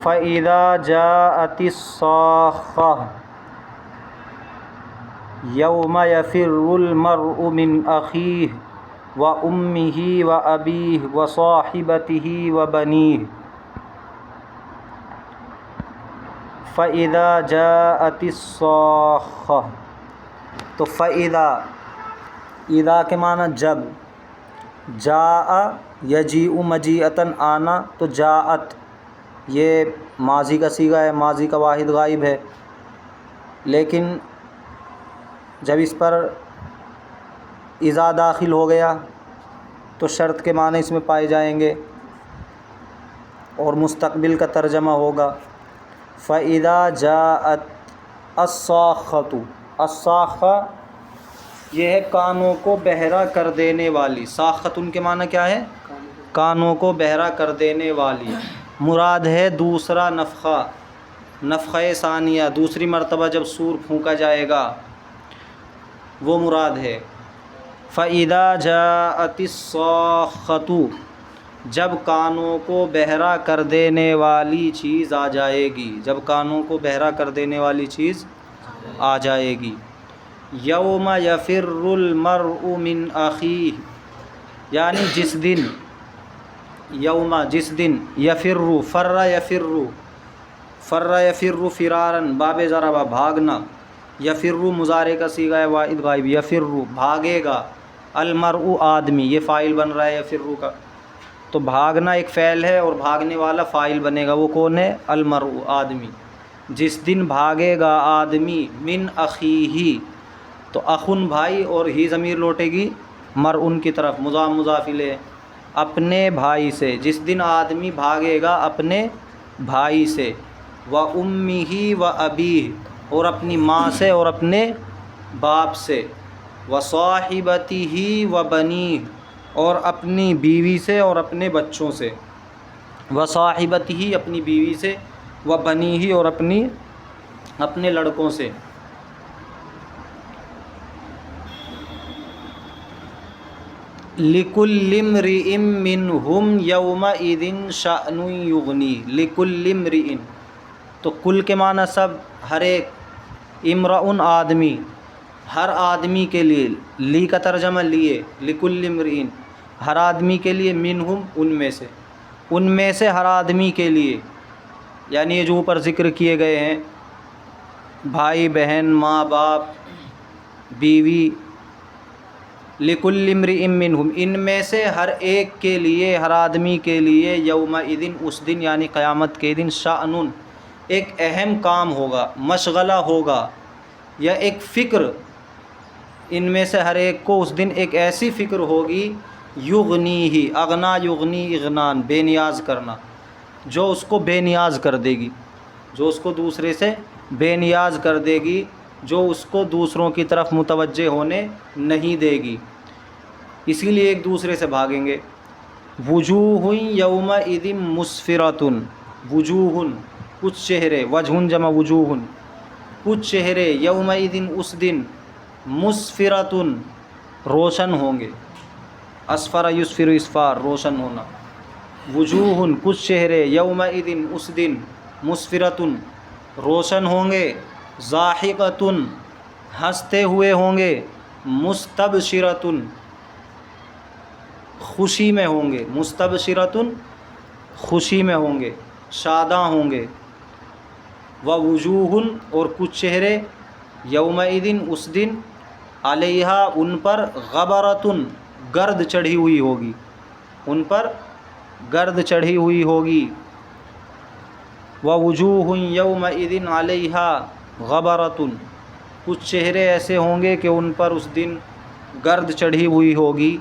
فَإِذَا جَاءَتِ الصَّاخَّةُ يَوْمَ يَفِرُّ الْمَرْءُ مِنْ أَخِيهِ وَأُمِّهِ وَأَبِيهِ وَصَاحِبَتِهِ وَبَنِيهِ فَإِذَا جَاءَتِ الصَّاخَّةُ تو اذا کے معنی جب، جاء یجیء مجیئتاً آنا، تو جاءت یہ ماضی کا صیغہ ہے، ماضی کا واحد غائب ہے، لیکن جب اس پر اذا داخل ہو گیا تو شرط کے معنی اس میں پائے جائیں گے اور مستقبل کا ترجمہ ہوگا۔ فَإِذَا جَاءَتْ الصَّاخَّةُ، الصَّاخَّہ یہ ہے کانوں کو بہرا کر دینے والی۔ صاخۃ کے معنی کیا ہے؟ کانوں کو بہرا کر دینے والی۔ مراد ہے دوسرا نفخہ، نفخہ ثانیہ، دوسری مرتبہ جب سور پھونکا جائے گا وہ مراد ہے۔ فَإِذَا جَاءَتِ الصَّاخَّةُ جب کانوں کو بہرا کر دینے والی چیز آ جائے گی، جب کانوں کو بہرا کر دینے والی چیز آ جائے گی۔ یوم یفر المرء من اخیہ، یعنی جس دن، یوم جس دن، یفر فر یفر، فر یفر فراراً باب ضربہ بھاگنا، یفر مضارع کا صیغہ ہے واحد غائب، یفر بھاگے گا، المرء آدمی یہ فاعل بن رہا ہے یفر کا، تو بھاگنا ایک فعل ہے اور بھاگنے والا فاعل بنے گا، وہ کون ہے؟ المرء آدمی۔ جس دن بھاگے گا آدمی من اخیہ، تو اخن بھائی اور ہی ضمیر لوٹے گی مرءن کی طرف، مضاف مضاف الیہ، اپنے بھائی سے، جس دن آدمی بھاگے گا اپنے بھائی سے، وَأُمِّهِ وَأَبِيهِ اور اپنی ماں سے اور اپنے باپ سے، وَصَاحِبَتِهِ وَبَنِيهِ اور اپنی بیوی سے اور اپنے بچوں سے، وَصَاحِبَتِهِ اپنی بیوی سے، وَبَنِيهِ اور اپنے لڑکوں سے۔ لِكُلِّ امْرِئٍ مِّنْهُمْ يَوْمَئِذٍ شَأْنٌ يُغْنِيهِ، لِكُلِّ امْرِئٍ تو کل کے معنی سب، ہر ایک، امرؤن آدمی، ہر آدمی کے لیے، لی کا ترجمہ لیے، لِكُلِّ امْرِئٍ ہر آدمی کے لیے، منہم ان میں سے، ان میں سے ہر آدمی کے لیے، یعنی یہ جو اوپر ذکر کیے گئے ہیں، بھائی بہن، ماں باپ، بیوی، لِكُلِّ امْرِئٍ مِّنْهُمْ ان میں سے ہر ایک کے لیے، ہر آدمی کے لیے، یومئذ اس دن یعنی قیامت کے دن، شأن ایک اہم کام ہوگا، مشغلہ ہوگا یا ایک فکر، ان میں سے ہر ایک کو اس دن ایک ایسی فکر ہوگی، یغنیہ، اغنا یغنی اغنان بے نیاز کرنا، جو اس کو بے نیاز کر دے گی، جو اس کو دوسرے سے بے نیاز کر دے گی، جو اس کو دوسروں کی طرف متوجہ ہونے نہیں دے گی، اسی لیے ایک دوسرے سے بھاگیں گے۔ وجوہ یومئذ مسفرۃ، وجوہ کچھ چہرے، وجہ جمع وجوہ کچھ چہرے، یومئذ اس دن، مسفرۃ روشن ہوں گے، اسفر یسفر اسفار روشن ہونا، وجوہ کچھ چہرے، یومئذ اس دن، مسفرۃ روشن ہوں گے، ضاحکۃ ہنستے ہوئے ہوں گے، مستبشرۃ خوشی میں ہوں گے، مستبشرۃ خوشی میں ہوں گے، شاداں ہوں گے، ووجوہ اور کچھ چہرے، یومئذ اس دن، علیہا ان پر، غبرۃ گرد چڑھی ہوئی ہوگی، ان پر گرد چڑھی ہوئی ہوگی، ووجوہ یومئذ علیہا غبرۃ کچھ چہرے ایسے ہوں گے کہ ان پر اس دن گرد چڑھی ہوئی ہوگی،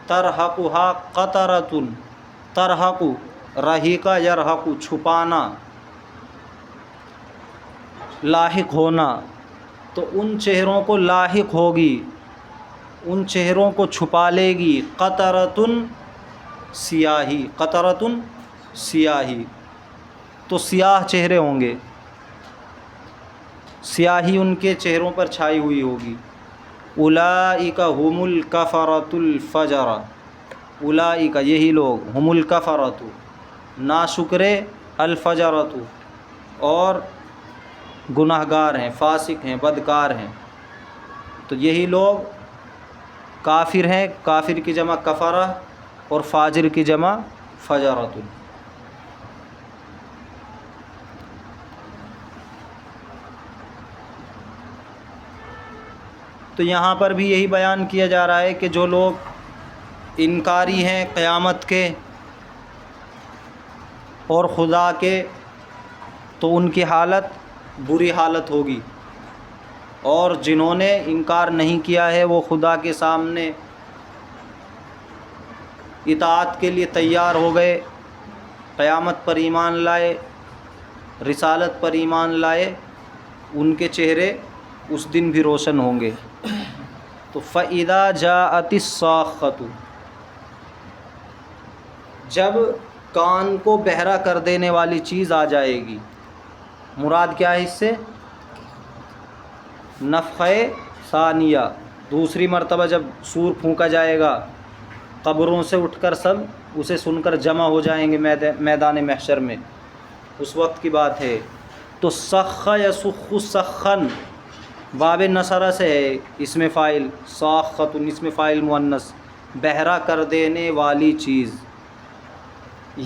ترہقھا قطرۃ، ترہق رحیق یرحق چھپانا، لاحق ہونا، تو ان چہروں کو لاحق ہوگی، ان چہروں کو چھپا لے گی، قطرۃ سیاہی، قطرۃ سیاہی، تو سیاہ چہرے ہوں گے، سیاہی ان کے چہروں پر چھائی ہوئی ہوگی۔ اولئک هم الکفرۃ الفجرہ، اولئک یہی لوگ، هم الکفرۃ ناشکرے الفجرۃ اور گناہگار ہیں، فاسق ہیں، بدکار ہیں، تو یہی لوگ کافر ہیں۔ کافر کی جمع کفرہ اور فاجر کی جمع فجرۃ۔ تو یہاں پر بھی یہی بیان کیا جا رہا ہے کہ جو لوگ انکاری ہیں قیامت کے اور خدا کے، تو ان کی حالت بری حالت ہوگی، اور جنہوں نے انکار نہیں کیا ہے وہ خدا کے سامنے اطاعت کے لیے تیار ہو گئے، قیامت پر ایمان لائے، رسالت پر ایمان لائے، ان کے چہرے اس دن بھی روشن ہوں گے۔ تو فَإِذَا جَاءَتِ الصَّاخَّةُ، جب کان کو بہرا کر دینے والی چیز آ جائے گی، مراد کیا ہے اس سے؟ نفخہ ثانیہ، دوسری مرتبہ جب سور پھونکا جائے گا، قبروں سے اٹھ کر سب اسے سن کر جمع ہو جائیں گے میدان محشر میں، اس وقت کی بات ہے۔ تو سخ یسخ سخن باب نصرہ سے ہے اسم فاعل، ساخۃ اسم فاعل مؤنث، بہرا کر دینے والی چیز۔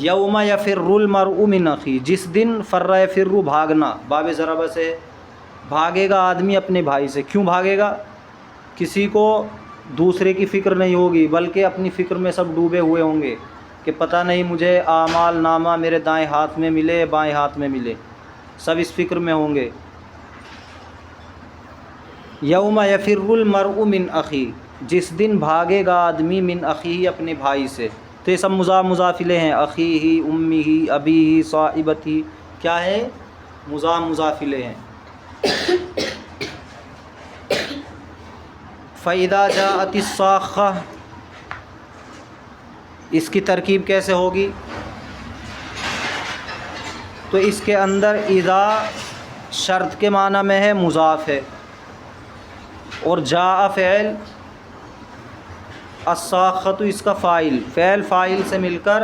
یوم یفر المرء من اخیہ، جس دن فر یفر بھاگنا، باب ضربہ سے بھاگے گا آدمی اپنے بھائی سے۔ کیوں بھاگے گا؟ کسی کو دوسرے کی فکر نہیں ہوگی، بلکہ اپنی فکر میں سب ڈوبے ہوئے ہوں گے کہ پتہ نہیں مجھے اعمال نامہ میرے دائیں ہاتھ میں ملے یا بائیں ہاتھ میں ملے، سب اس فکر میں ہوں گے۔ یوم یفر المرء من اخیہ، جس دن بھاگے گا آدمی من اخیہ اپنے بھائی سے۔ تو یہ سب مضاف مضافلے ہیں، اخیہ، امیہ، ابیہ، صاحبتہ، کیا ہے؟ مضاف مضافلے ہیں۔ فَإِذَا جَاءَتِ الصَّاخَّةُ، اس کی ترکیب کیسے ہوگی؟ تو اس کے اندر اذا شرط کے معنی میں ہے، مضاف ہے، اور جاء فعل، الصاخۃ اس کا فاعل، فعل فاعل سے مل کر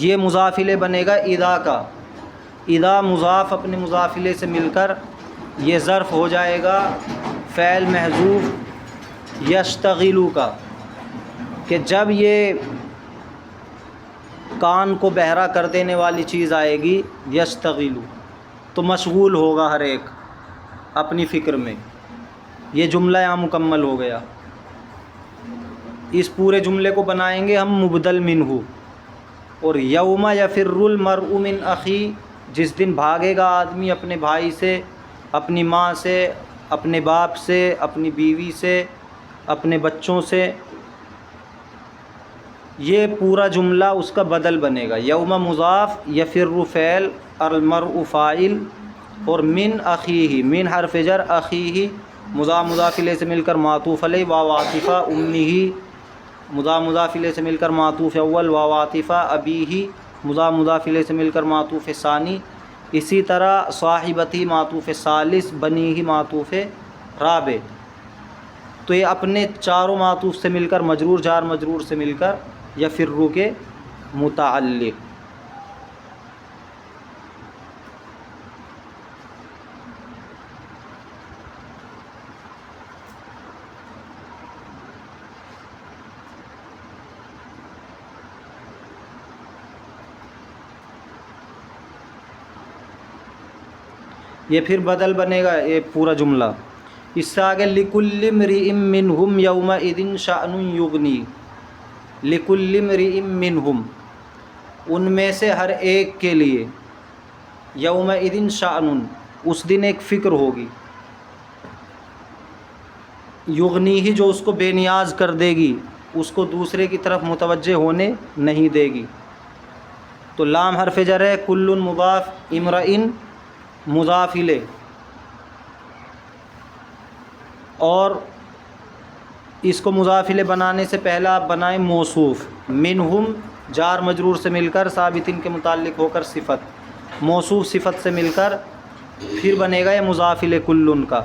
یہ مضافلے بنے گا اذا کا۔ اذا مضاف اپنے مضافلے سے مل کر یہ ظرف ہو جائے گا فعل محذوف یشتغلوا کا، کہ جب یہ کان کو بہرا کر دینے والی چیز آئے گی، یشتغلوا، تو مشغول ہوگا ہر ایک اپنی فکر میں۔ یہ جملہ یہاں مکمل ہو گیا۔ اس پورے جملے کو بنائیں گے ہم مبدل منہ، اور یوم یفر المرء من اخیہ، جس دن بھاگے گا آدمی اپنے بھائی سے، اپنی ماں سے، اپنے باپ سے، اپنی بیوی سے، اپنے بچوں سے، یہ پورا جملہ اس کا بدل بنے گا۔ یوم مضاف، یفر فعل، المرء فاعل، اور من اخیہ، من حرف جر، اخیہ مضاف مضافلے سے مل کر معطوف علیہ، واو عاطفہ، امیہ مضاف مضافلے سے مل کر معطوف اول، واو عاطفہ، ابیہ مضاف مضافلے سے مل کر معطوف ثانی، اسی طرح صاحبتہ معطوف ثالث، بنیہ معطوف رابع۔ تو یہ اپنے چاروں معطوف سے مل کر، مجرور جار مجرور سے مل کر یفروا کے متعلق۔ یہ پھر بدل بنے گا یہ پورا جملہ۔ اس سے آگے لِكُلِّ امْرِئٍ مِّنْهُمْ يَوْمَئِذٍ شَأْنٌ يُغْنِيهِ، لِكُلِّ امْرِئٍ مِّنْهُمْ، ان میں سے ہر ایک کے لیے، یومئذٍ شأن، اس دن ایک فکر ہوگی، یغنیہ جو اس کو بے نیاز کر دے گی، اس کو دوسرے کی طرف متوجہ ہونے نہیں دے گی۔ تو لام حرف جر ہے، کل مضاف، امرئن مضاف الیہ، اور اس کو مضاف الیہ بنانے سے پہلا آپ بنائیں موصوف، منہم جار مجرور سے مل کر ثابتن کے متعلق ہو کر صفت، موصوف صفت سے مل کر پھر بنے گا یہ مضاف الیہ کلن کا،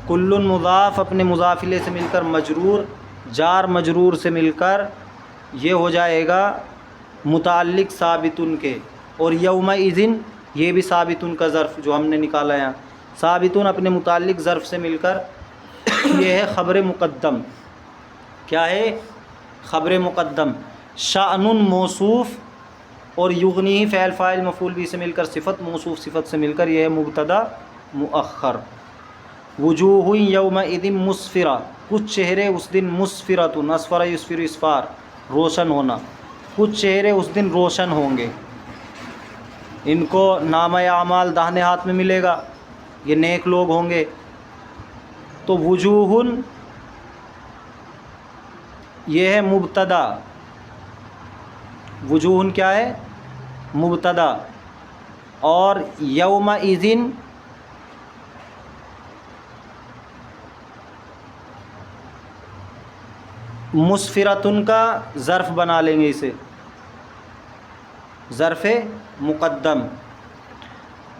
کلن مضاف اپنے مضاف الیہ سے مل کر مجرور، جار مجرور سے مل کر یہ ہو جائے گا متعلق ثابتن کے، اور یومئذ یہ بھی ثابتن کا ظرف جو ہم نے نکالا ہے، ثابتن اپنے متعلق ظرف سے مل کر یہ ہے خبر مقدم. کیا ہے؟ خبر مقدم. شأن موصوف اور یغنی فعل فاعل مفعول بھی سے مل کر صفت، موصوف صفت سے مل کر یہ ہے مبتدا مؤخر. وجوہ یومئذ مسفرہ، کچھ چہرے اس دن مسفرۃ، اسفر یسفر اسفار روشن ہونا، کچھ چہرے اس دن روشن ہوں گے. ان کو نامہ اعمال داہنے ہاتھ میں ملے گا، یہ نیک لوگ ہوں گے. تو وجوہ یہ ہے مبتدا، وجوہ کیا ہے؟ مبتدا. اور یومئذ مسفرتن کا ظرف بنا لیں گے، اسے ظرف مقدم.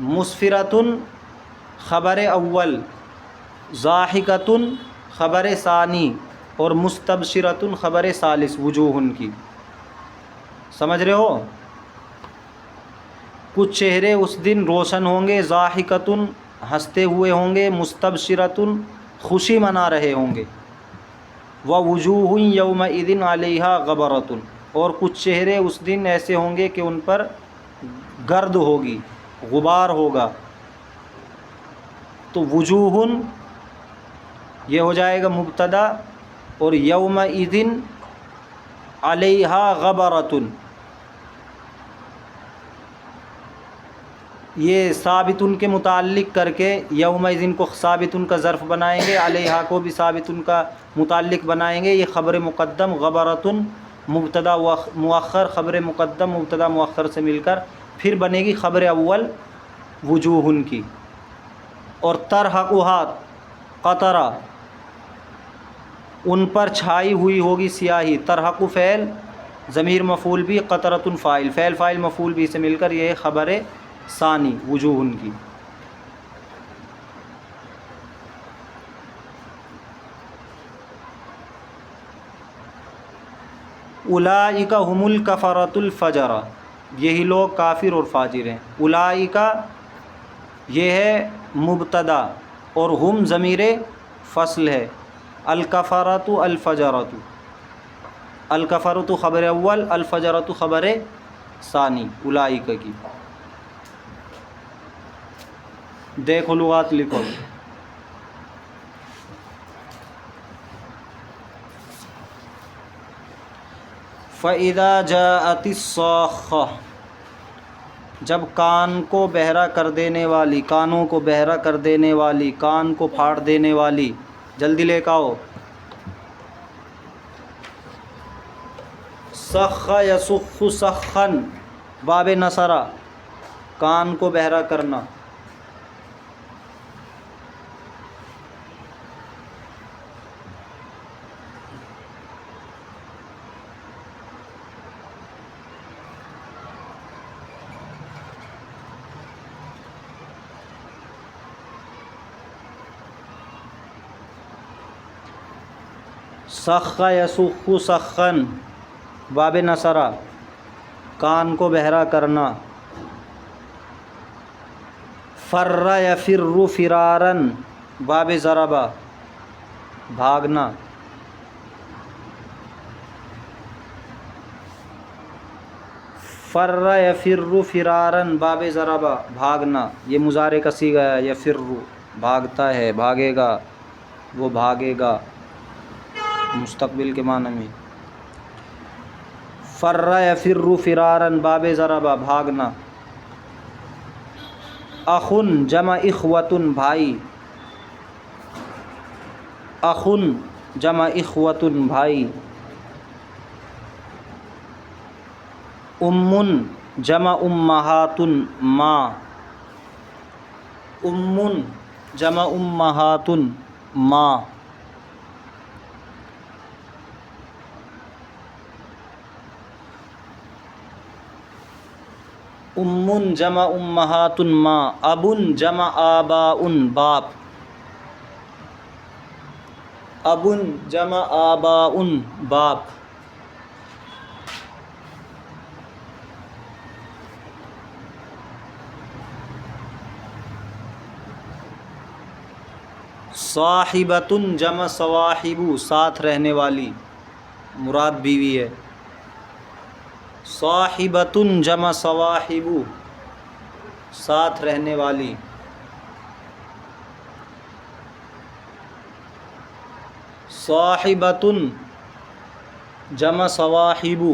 مسفرتن خبر اول، ضاحکتن خبر ثانی، اور مستبشرتن خبر ثالث وجوہن کی. سمجھ رہے ہو؟ کچھ چہرے اس دن روشن ہوں گے، ضاحکتن ہنستے ہوئے ہوں گے، مستبشرتن خوشی منا رہے ہوں گے. ووجوہ یومئذ علیہا غبرۃ، اور کچھ چہرے اس دن ایسے ہوں گے کہ ان پر گرد ہوگی، غبار ہوگا. تو وجوہ یہ ہو جائے گا مبتدا، اور یومئذ علیہا غبرۃ یہ ثابتن کے متعلق کر کے یومئذ کو ثابتن کا ظرف بنائیں گے، علیہا کو بھی ثابتن کا متعلق بنائیں گے. یہ خبر مقدم غبرۃ مبتدا مؤخر، خبر مقدم مبتدا مؤخر سے مل کر پھر بنے گی خبر اول وجوہن کی. اور ترحقھا قطرہ، ان پر چھائی ہوئی ہوگی سیاہی. ترحق فعل، ضمیر مفعول بھی، قطرۃ فاعل، فعل فاعل مفعول بھی سے مل کر یہ خبر ثانی وجوہن کی. اولئک ھم الکفرۃ الفجرہ، یہی لوگ کافر اور فاجر ہیں. اولئک یہ ہے مبتدا، اور ہم ضمیر فصل ہے. الکفرۃ الفجرۃ، الکفرۃ خبر اول، الفجرۃ خبر ثانی اولئک کی. دیکھو لغات لکھو. فَإِذَا جَاءَتِ الصَّاخَّةُ، جب کان کو بہرا کر دینے والی، کانوں کو بہرا کر دینے والی، کان کو پھاڑ دینے والی. جلدی لے کے آؤ. صخ یصخ صخًا، باب نصرہ کان کو بہرا کرنا. صخ یصخ صخًا باب نصرہ کان کو بہرا کرنا. فر یفر فراراً باب ضربہ بھاگنا. فر یفر فراراً باب ضربہ بھاگنا. یہ مضارع کا صیغہ ہے. یفر بھاگتا ہے، بھاگے گا، وہ بھاگے گا مستقبل کے معنی میں. فر یفر فراراً باب ضربہ بھاگنا. اخن جمع اخوتن بھائی، اخن جمع اخوتن بھائی. امن جمع امہاتن ماں، امن جمع امہاتن ماں. امن جمع امہات ماں. ابن جمع آباء باپ، ابن جمع آباء باپ. صاحبتن جمع صواحب ساتھ رہنے والی، مراد بیوی ہے. صاحبتن جمع صواحب ساتھ رہنے والی. صاحبتن جمع صواحب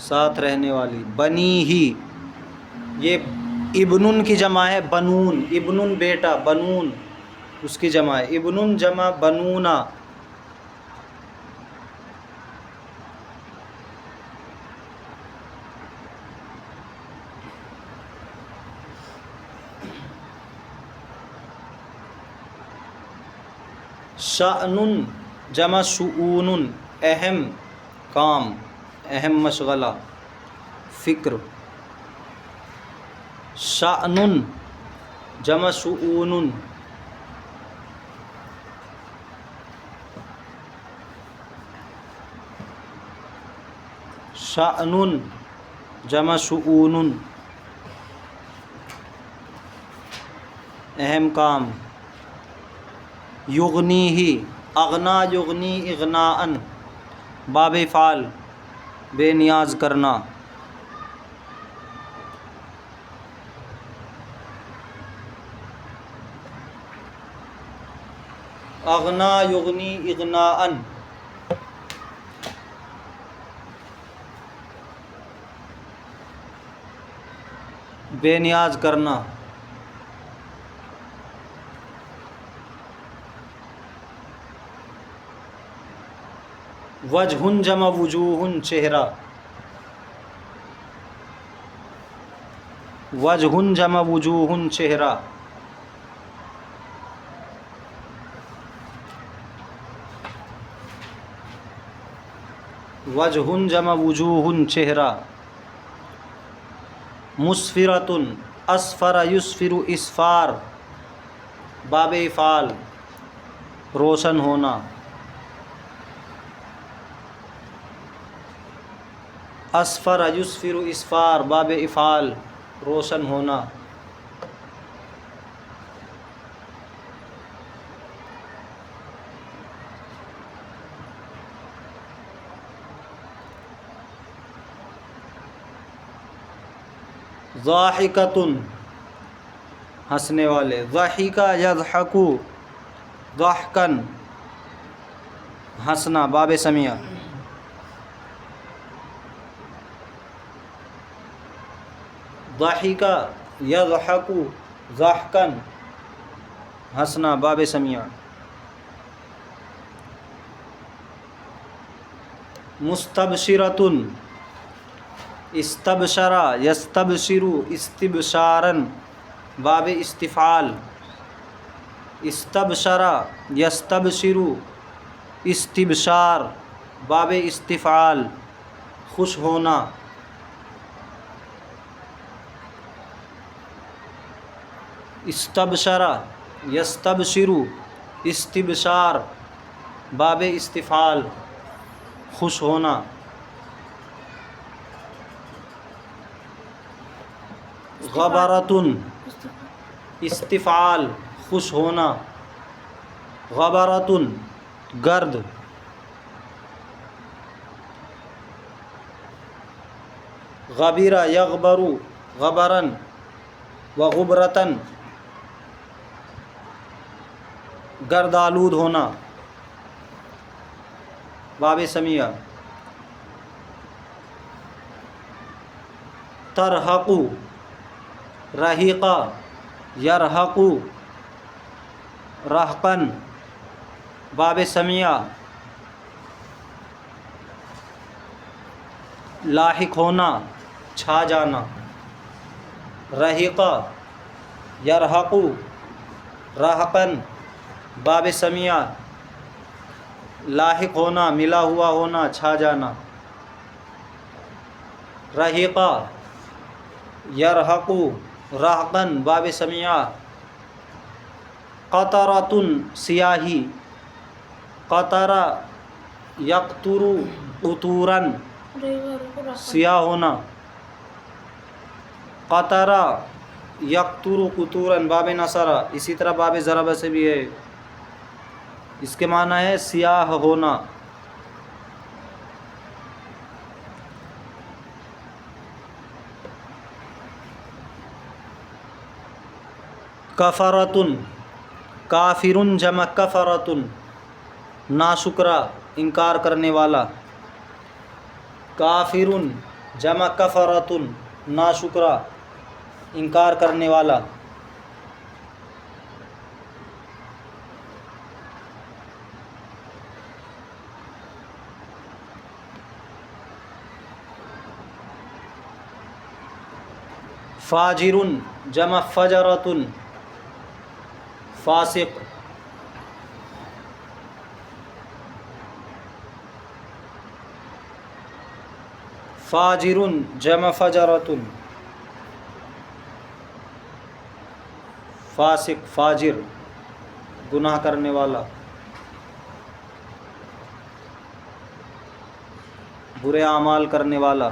ساتھ رہنے والی. بنی ہی یہ ابنن کی جمع ہے، بنون، ابنن بیٹا، بنون اس کی جمع ہے. ابنن جمع بنونا. شأن جمع شؤون اہم کام، اہم مشغلہ، فکر. شأن جمع شؤون. شأن جمع شؤون اہم کام. یغنی ہی اغنا یغنی اغناء باب فعل بے نیاز کرنا. اغنا یغنی اغناء بے نیاز کرنا. وجہ جمع وجوہ چہرہ. وجہ جمع وجوہ چہرہ. وجہ جمع وجوہ چہرہ. مسفرۃ اسفر یسفر اسفار باب افعال روشن ہونا. اسفر یسفر اسفار باب افعال روشن ہونا. ضاحکۃ ہنسنے والے. ضحک یضحک ضحکا ہنسنا باب سمیع. ضحک یضحک ضحکا ہنسنا باب سمیع. مستبشرۃ استبشر یستبشر استبشارا باب استفعال. استبشر یستبشر استبشار باب استفعال خوش ہونا. استبشر یستبشر استبشار باب استفعال خوش ہونا. غبرۃ استفعال خوش ہونا. غبرۃ گرد. غبر یغبر غبرا وغبرۃ گرد آلود ہونا باب سمیع. ترحق رحیق یرحق رحقا باب سمیع. لاحق ہونا، چھا جانا. رحیق یرحق رحقا باب سمیع. لاحق ہونا، ملا ہوا ہونا، چھا جانا. رحیق یرحق رحقا باب سمیع. قطرۃ سیاہی. قطر یقطر قطورا سیاہ ہونا. قطر یقتر قطورن باب نصرہ، اسی طرح باب ضرب سے بھی ہے، اس کے معنی ہے سیاہ ہونا۔ کفرتن، کافرن جمع کفرتن، ناشکرا، انکار کرنے والا۔ کافرن جمع کفرتن، ناشکرا، انکار کرنے والا۔ فاجرن جمع فجرتن، فاسق۔ فاجرن جمع فجرتن، فاسق، فاجر، گناہ کرنے والا، برے اعمال کرنے والا۔